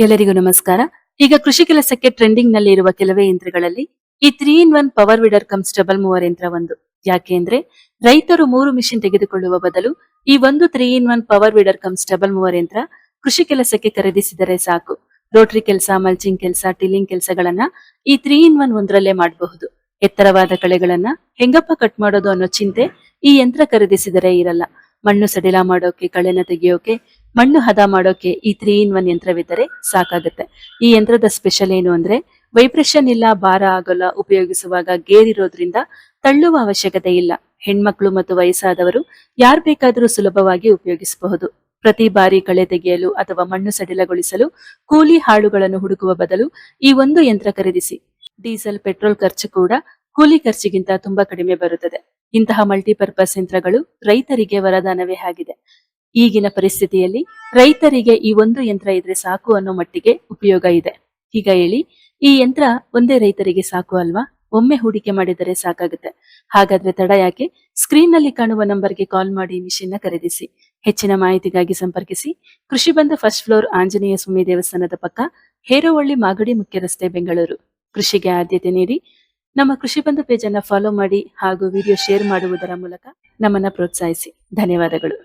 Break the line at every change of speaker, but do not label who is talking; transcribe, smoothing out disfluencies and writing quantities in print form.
ಎಲ್ಲರಿಗೂ ನಮಸ್ಕಾರ. ಈಗ ಕೃಷಿ ಕೆಲಸಕ್ಕೆ ಟ್ರೆಂಡಿಂಗ್ ನಲ್ಲಿ ಇರುವ ಕೆಲವೇ ಯಂತ್ರಗಳಲ್ಲಿ ಈ 3-in-1 power weeder comes double mower ಯಂತ್ರ ಒಂದು. ಯಾಕೆ ಅಂದ್ರೆ ರೈತರು 3 ಮಿಷಿನ್ ತೆಗೆದುಕೊಳ್ಳುವ ಬದಲು ಈ ಒಂದು 3-in-1 power weeder comes double mower ಯಂತ್ರ ಕೃಷಿ ಕೆಲಸಕ್ಕೆ ಖರೀದಿಸಿದರೆ ಸಾಕು. ರೋಟರಿ ಕೆಲಸ, ಮಲ್ಚಿಂಗ್ ಕೆಲಸ, ಟಿಲ್ಲಿಂಗ್ ಕೆಲಸಗಳನ್ನ ಈ 3-in-1 ಒಂದರಲ್ಲೇ ಮಾಡಬಹುದು. ಎತ್ತರವಾದ ಕಳೆಗಳನ್ನ ಹೆಂಗಪ್ಪ ಕಟ್ ಮಾಡೋದು ಅನ್ನೋ ಚಿಂತೆ ಈ ಯಂತ್ರ ಖರೀದಿಸಿದರೆ ಇರಲ್ಲ. ಮಣ್ಣು ಸಡಿಲ ಮಾಡೋಕೆ, ಕಳೆನ ತೆಗೆಯೋಕೆ, ಮಣ್ಣು ಹದ ಮಾಡೋಕೆ ಈ 3-in-1 ಯಂತ್ರವಿದ್ದರೆ ಸಾಕಾಗುತ್ತೆ. ಈ ಯಂತ್ರದ ಸ್ಪೆಷಲ್ ಏನು ಅಂದ್ರೆ ವೈಬ್ರೇಷನ್ ಇಲ್ಲ, ಭಾರ ಆಗೋಲ್ಲ, ಉಪಯೋಗಿಸುವಾಗ ಗೇರ್ ಇರೋದ್ರಿಂದ ತಳ್ಳುವ ಅವಶ್ಯಕತೆ ಇಲ್ಲ. ಹೆಣ್ಮಕ್ಳು ಮತ್ತು ವಯಸ್ಸಾದವರು ಯಾರು ಬೇಕಾದರೂ ಸುಲಭವಾಗಿ ಉಪಯೋಗಿಸಬಹುದು. ಪ್ರತಿ ಬಾರಿ ಕಳೆ ತೆಗೆಯಲು ಅಥವಾ ಮಣ್ಣು ಸಡಿಲಗೊಳಿಸಲು ಕೂಲಿ ಹಾಳುಗಳನ್ನು ಹುಡುಕುವ ಬದಲು ಈ ಒಂದು ಯಂತ್ರ ಖರೀದಿಸಿ. ಡೀಸೆಲ್, ಪೆಟ್ರೋಲ್ ಖರ್ಚು ಕೂಡ ಕೂಲಿ ಖರ್ಚಿಗಿಂತ ತುಂಬಾ ಕಡಿಮೆ ಬರುತ್ತದೆ. ಇಂತಹ ಮಲ್ಟಿಪರ್ಪಸ್ ಯಂತ್ರಗಳು ರೈತರಿಗೆ ವರದಾನವೇ ಆಗಿದೆ. ಈಗಿನ ಪರಿಸ್ಥಿತಿಯಲ್ಲಿ ರೈತರಿಗೆ ಈ ಒಂದು ಯಂತ್ರ ಇದ್ರೆ ಸಾಕು ಅನ್ನೋ ಮಟ್ಟಿಗೆ ಉಪಯೋಗ ಇದೆ. ಈಗ ಹೇಳಿ, ಈ ಯಂತ್ರ ಒಂದೇ ರೈತರಿಗೆ ಸಾಕು ಅಲ್ವಾ? ಒಮ್ಮೆ ಹೂಡಿಕೆ ಮಾಡಿದರೆ ಸಾಕಾಗುತ್ತೆ. ಹಾಗಾದ್ರೆ ತಡ ಯಾಕೆ? ಸ್ಕ್ರೀನ್ ನಲ್ಲಿ ಕಾಣುವ ನಂಬರ್ಗೆ ಕಾಲ್ ಮಾಡಿ ಮಿಷಿನ್ ನ ಖರೀದಿಸಿ. ಹೆಚ್ಚಿನ ಮಾಹಿತಿಗಾಗಿ ಸಂಪರ್ಕಿಸಿ. ಕೃಷಿ ಬಂಧು ಫಸ್ಟ್ ಫ್ಲೋರ್, ಆಂಜನೇಯ ಸ್ವಾಮಿ ದೇವಸ್ಥಾನದ ಪಕ್ಕ, ಹೇರೋವಳ್ಳಿ, ಮಾಗಡಿ ಮುಖ್ಯ ರಸ್ತೆ, ಬೆಂಗಳೂರು. ಕೃಷಿಗೆ ಆದ್ಯತೆ ನೀಡಿ. ನಮ್ಮ ಕೃಷಿ ಬಂಧು ಪೇಜ್ ಅನ್ನ ಫಾಲೋ ಮಾಡಿ ಹಾಗೂ ವಿಡಿಯೋ ಶೇರ್ ಮಾಡುವುದರ ಮೂಲಕ ನಮ್ಮನ್ನ ಪ್ರೋತ್ಸಾಹಿಸಿ. ಧನ್ಯವಾದಗಳು.